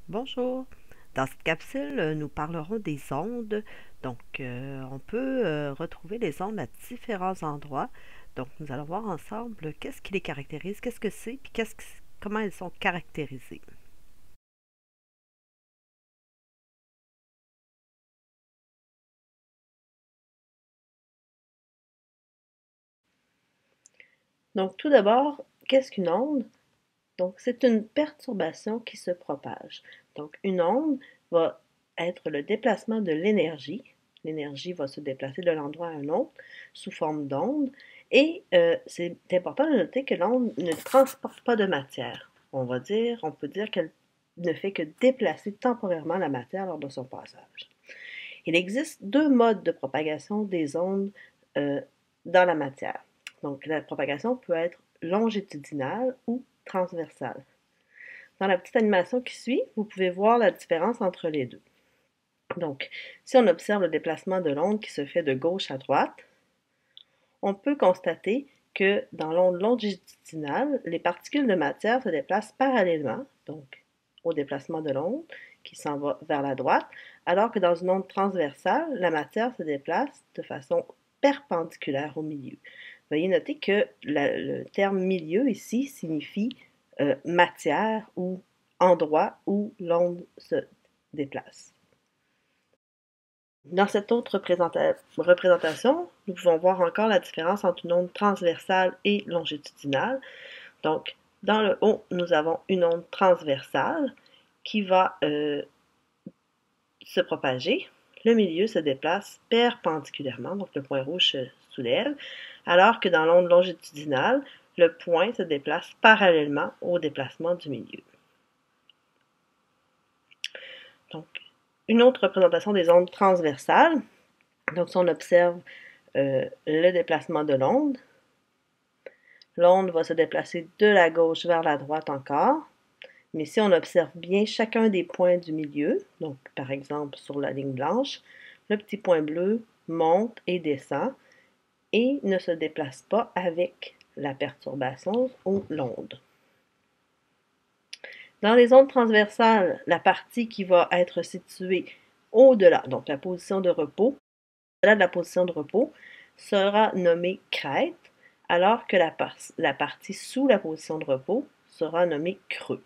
Bonjour. Dans cette capsule, nous parlerons des ondes. Donc, on peut retrouver les ondes à différents endroits. Donc, nous allons voir ensemble qu'est-ce qui les caractérise, qu'est-ce que c'est, puis comment elles sont caractérisées. Donc, tout d'abord, qu'est-ce qu'une onde? Donc, c'est une perturbation qui se propage. Donc, une onde va être le déplacement de l'énergie. L'énergie va se déplacer de l'endroit à un autre sous forme d'onde. Et c'est important de noter que l'onde ne transporte pas de matière. On peut dire qu'elle ne fait que déplacer temporairement la matière lors de son passage. Il existe deux modes de propagation des ondes euh, dans la matière. Donc, la propagation peut être longitudinale ou transversale. Dans la petite animation qui suit, vous pouvez voir la différence entre les deux. Donc, si on observe le déplacement de l'onde qui se fait de gauche à droite, on peut constater que dans l'onde longitudinale, les particules de matière se déplacent parallèlement, donc au déplacement de l'onde qui s'en va vers la droite, alors que dans une onde transversale, la matière se déplace de façon perpendiculaire au milieu. Veuillez noter que le terme milieu ici signifie matière ou endroit où l'onde se déplace. Dans cette autre représentation, nous pouvons voir encore la différence entre une onde transversale et longitudinale. Donc, dans le haut, nous avons une onde transversale qui va se propager. Le milieu se déplace perpendiculairement, donc le point rouge se soulève, alors que dans l'onde longitudinale, le point se déplace parallèlement au déplacement du milieu. Donc, une autre représentation des ondes transversales. Donc, si on observe le déplacement de l'onde, l'onde va se déplacer de la gauche vers la droite encore. Mais si on observe bien chacun des points du milieu, donc par exemple sur la ligne blanche, le petit point bleu monte et descend et ne se déplace pas avec la perturbation ou l'onde. Dans les ondes transversales, la partie qui va être située au-delà, donc la position de repos, au-delà de la position de repos, sera nommée crête, alors que la partie sous la position de repos sera nommée creux.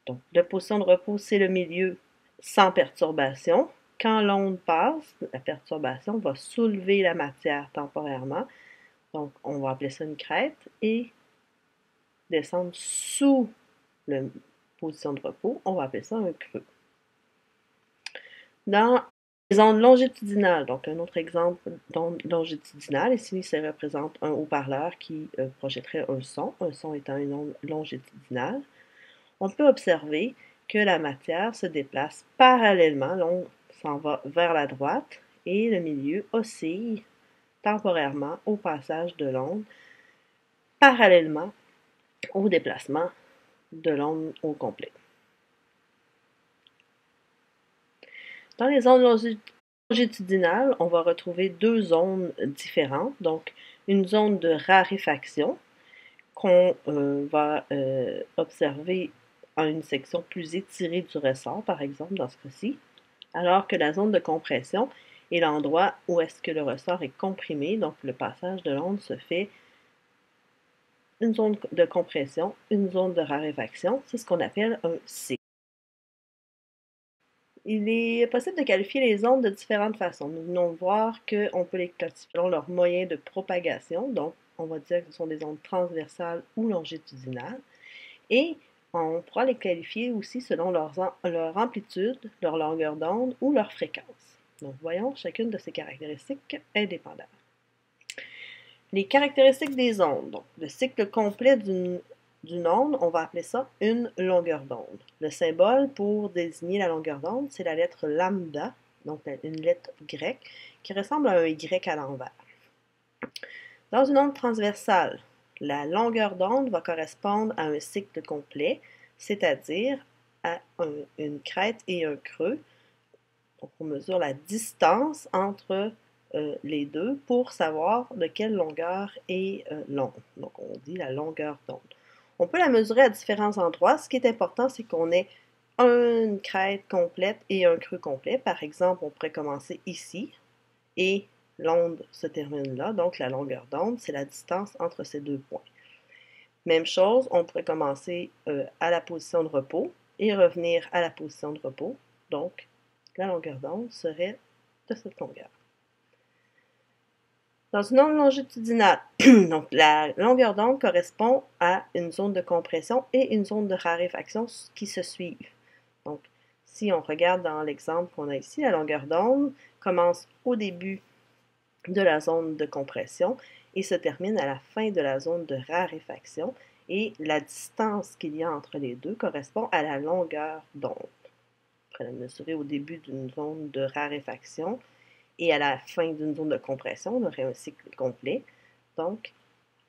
Donc, la position de repos, c'est le milieu sans perturbation. Quand l'onde passe, la perturbation va soulever la matière temporairement. Donc, on va appeler ça une crête et descendre sous la position de repos, on va appeler ça un creux. Dans les ondes longitudinales, donc un autre exemple d'onde longitudinale, ici ça représente un haut-parleur qui projetterait un son étant une onde longitudinale, on peut observer que la matière se déplace parallèlement, l'onde s'en va vers la droite et le milieu oscille temporairement au passage de l'onde, parallèlement au déplacement de l'onde au complet. Dans les ondes longitudinales, on va retrouver deux ondes différentes, donc une zone de raréfaction qu'on va observer en une section plus étirée du ressort, par exemple dans ce cas-ci, alors que la zone de compression est l'endroit où est-ce que le ressort est comprimé, donc le passage de l'onde se fait une zone de compression, une zone de raréfaction, c'est ce qu'on appelle un cycle. Il est possible de qualifier les ondes de différentes façons. Nous venons de voir qu'on peut les classifier selon leur moyen de propagation, donc on va dire que ce sont des ondes transversales ou longitudinales, et on pourra les qualifier aussi selon leur amplitude, leur longueur d'onde ou leur fréquence. Donc voyons chacune de ces caractéristiques indépendantes. Les caractéristiques des ondes. Donc, le cycle complet d'une onde, on va appeler ça une longueur d'onde. Le symbole pour désigner la longueur d'onde, c'est la lettre lambda, donc une lettre grecque, qui ressemble à un Y à l'envers. Dans une onde transversale, la longueur d'onde va correspondre à un cycle complet, c'est-à-dire à une crête et un creux. Donc, on mesure la distance entre les deux pour savoir de quelle longueur est l'onde. Donc, on dit la longueur d'onde. On peut la mesurer à différents endroits. Ce qui est important, c'est qu'on ait une crête complète et un creux complet. Par exemple, on pourrait commencer ici et l'onde se termine là. Donc, la longueur d'onde, c'est la distance entre ces deux points. Même chose, on pourrait commencer à la position de repos et revenir à la position de repos. Donc, la longueur d'onde serait de cette longueur. Dans une onde longitudinale, donc la longueur d'onde correspond à une zone de compression et une zone de raréfaction qui se suivent. Donc, si on regarde dans l'exemple qu'on a ici, la longueur d'onde commence au début de la zone de compression et se termine à la fin de la zone de raréfaction. Et la distance qu'il y a entre les deux correspond à la longueur d'onde. On pourrait la mesurer au début d'une zone de raréfaction et à la fin d'une zone de compression, on aurait un cycle complet. Donc,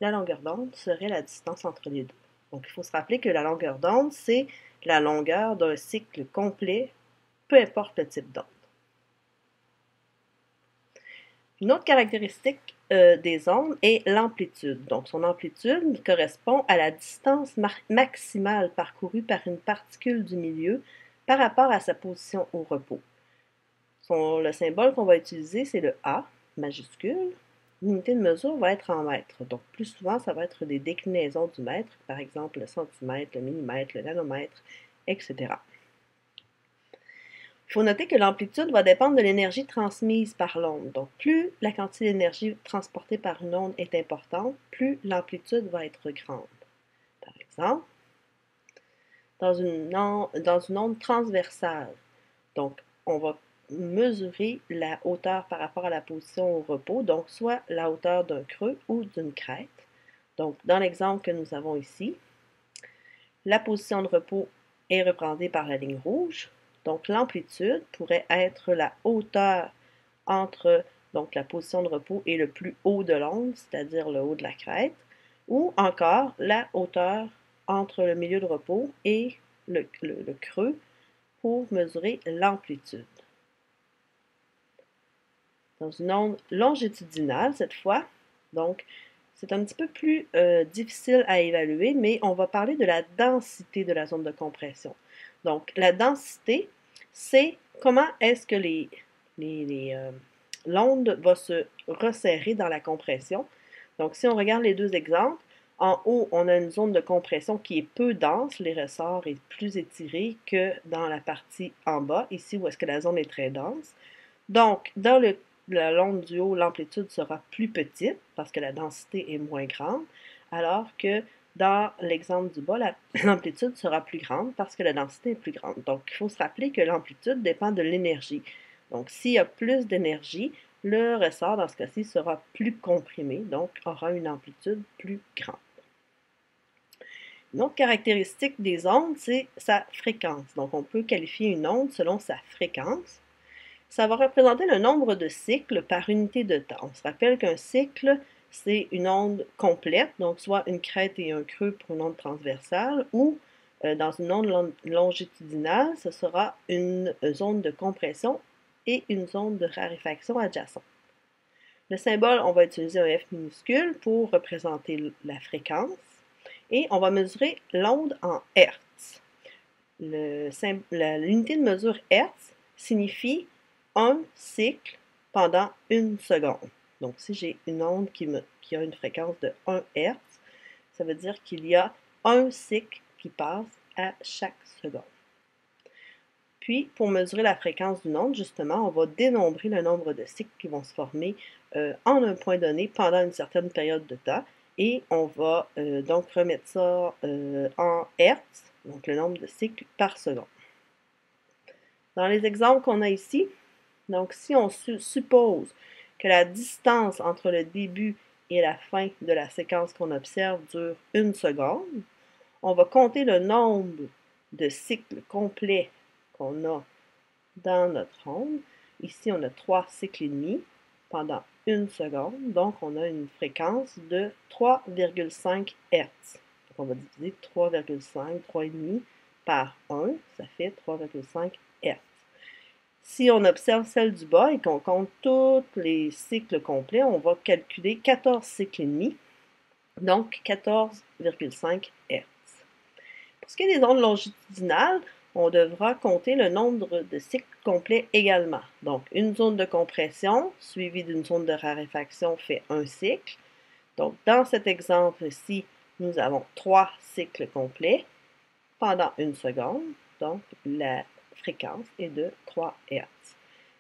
la longueur d'onde serait la distance entre les deux. Donc, il faut se rappeler que la longueur d'onde, c'est la longueur d'un cycle complet, peu importe le type d'onde. Une autre caractéristique des ondes est l'amplitude. Donc, son amplitude correspond à la distance maximale parcourue par une particule du milieu par rapport à sa position au repos. Le symbole qu'on va utiliser, c'est le A majuscule. L'unité de mesure va être en mètres. Donc, plus souvent, ça va être des déclinaisons du mètre, par exemple le centimètre, le millimètre, le nanomètre, etc. Il faut noter que l'amplitude va dépendre de l'énergie transmise par l'onde. Donc, plus la quantité d'énergie transportée par une onde est importante, plus l'amplitude va être grande. Par exemple, dans une onde transversale, donc on va mesurer la hauteur par rapport à la position au repos, donc soit la hauteur d'un creux ou d'une crête. Donc, dans l'exemple que nous avons ici, la position de repos est représentée par la ligne rouge. Donc, l'amplitude pourrait être la hauteur entre donc, la position de repos et le plus haut de l'onde, c'est-à-dire le haut de la crête, ou encore la hauteur entre le milieu de repos et le creux pour mesurer l'amplitude. Dans une onde longitudinale, cette fois, donc c'est un petit peu plus difficile à évaluer, mais on va parler de la densité de la zone de compression. Donc, la densité, c'est comment est-ce que l'onde va se resserrer dans la compression. Donc, si on regarde les deux exemples, en haut, on a une zone de compression qui est peu dense, les ressorts est plus étiré que dans la partie en bas, ici où est-ce que la zone est très dense. Donc, dans l'onde du haut, l'amplitude sera plus petite parce que la densité est moins grande, alors que dans l'exemple du bas, l'amplitude sera plus grande parce que la densité est plus grande. Donc, il faut se rappeler que l'amplitude dépend de l'énergie. Donc, s'il y a plus d'énergie, le ressort, dans ce cas-ci, sera plus comprimé, donc aura une amplitude plus grande. Une autre caractéristique des ondes, c'est sa fréquence. Donc, on peut qualifier une onde selon sa fréquence. Ça va représenter le nombre de cycles par unité de temps. On se rappelle qu'un cycle, c'est une onde complète, donc soit une crête et un creux pour une onde transversale, ou dans une onde longitudinale, ce sera une zone de compression et une zone de raréfaction adjacente. Le symbole, on va utiliser un F minuscule pour représenter la fréquence et on va mesurer l'onde en Hertz. L'unité de mesure Hertz signifie un cycle pendant une seconde. Donc, si j'ai une onde qui a une fréquence de 1 Hz, ça veut dire qu'il y a un cycle qui passe à chaque seconde. Puis, pour mesurer la fréquence d'une onde, justement, on va dénombrer le nombre de cycles qui vont se former en un point donné pendant une certaine période de temps. Et on va donc remettre ça en Hertz, donc le nombre de cycles par seconde. Dans les exemples qu'on a ici, donc si on suppose que la distance entre le début et la fin de la séquence qu'on observe dure une seconde, on va compter le nombre de cycles complets qu'on a dans notre onde. Ici, on a 3 cycles et demi pendant une seconde, donc on a une fréquence de 3,5 Hz. Donc on va diviser 3,5, 3,5 par 1, ça fait 3,5 Hz. Si on observe celle du bas et qu'on compte tous les cycles complets, on va calculer 14 cycles et demi, donc 14,5 Hz. Pour ce qui est des ondes longitudinales, on devra compter le nombre de cycles complets également. Donc, une zone de compression suivie d'une zone de raréfaction fait un cycle. Donc, dans cet exemple-ci, nous avons 3 cycles complets pendant 1 seconde. Donc, la fréquence est de 3 Hz.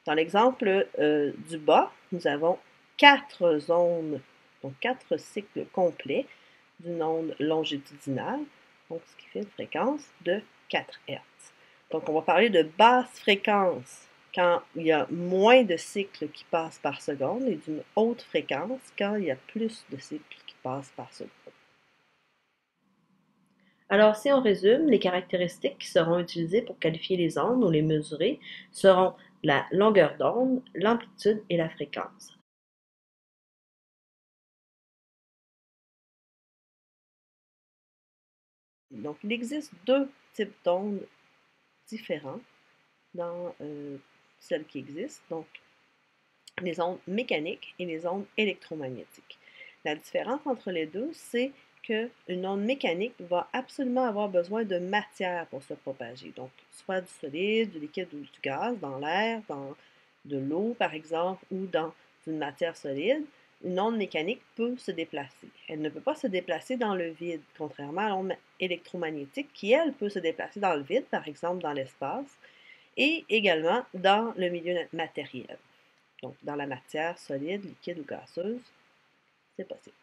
Dans l'exemple du bas, nous avons 4 zones, donc 4 cycles complets d'une onde longitudinale, donc ce qui fait une fréquence de 4 Hz. Donc, on va parler de basse fréquence quand il y a moins de cycles qui passent par seconde et d'une haute fréquence quand il y a plus de cycles qui passent par seconde. Alors, si on résume, les caractéristiques qui seront utilisées pour qualifier les ondes ou les mesurer seront la longueur d'onde, l'amplitude et la fréquence. Donc, il existe 2 types d'ondes différents dans celles qui existent, donc les ondes mécaniques et les ondes électromagnétiques. La différence entre les deux, c'est qu'une onde mécanique va absolument avoir besoin de matière pour se propager, donc soit du solide, du liquide ou du gaz, dans l'air, dans de l'eau par exemple, ou dans une matière solide. Une onde mécanique peut se déplacer. Elle ne peut pas se déplacer dans le vide, contrairement à l'onde électromagnétique qui, elle, peut se déplacer dans le vide, par exemple dans l'espace, et également dans le milieu matériel. Donc, dans la matière solide, liquide ou gazeuse, c'est possible.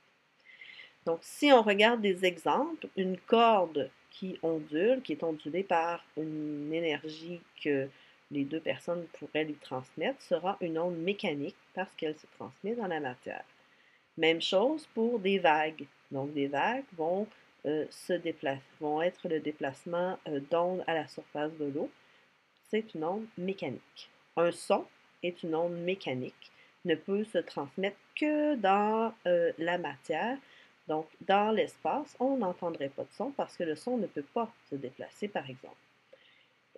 Donc, si on regarde des exemples, une corde qui ondule, qui est ondulée par une énergie que les deux personnes pourraient lui transmettre, sera une onde mécanique parce qu'elle se transmet dans la matière. Même chose pour des vagues. Donc, des vagues vont vont être le déplacement d'ondes à la surface de l'eau. C'est une onde mécanique. Un son est une onde mécanique, ne peut se transmettre que dans la matière. Donc, dans l'espace, on n'entendrait pas de son parce que le son ne peut pas se déplacer, par exemple.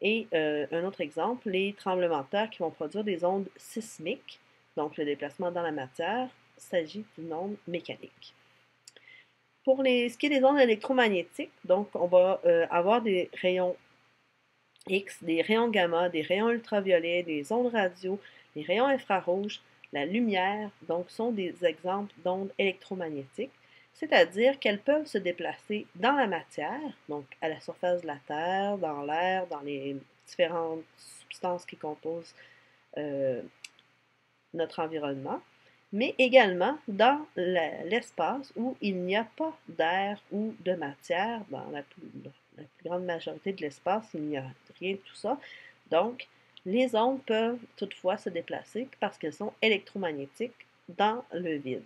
Et un autre exemple, les tremblements de terre qui vont produire des ondes sismiques, donc le déplacement dans la matière, s'agit d'une onde mécanique. Pour ce qui est des ondes électromagnétiques, donc on va avoir des rayons X, des rayons gamma, des rayons ultraviolets, des ondes radio, les rayons infrarouges, la lumière, donc sont des exemples d'ondes électromagnétiques, c'est-à-dire qu'elles peuvent se déplacer dans la matière, donc à la surface de la Terre, dans l'air, dans les différentes substances qui composent notre environnement, mais également dans l'espace où il n'y a pas d'air ou de matière. Dans la plus grande majorité de l'espace, il n'y a rien de tout ça. Donc, les ondes peuvent toutefois se déplacer parce qu'elles sont électromagnétiques dans le vide.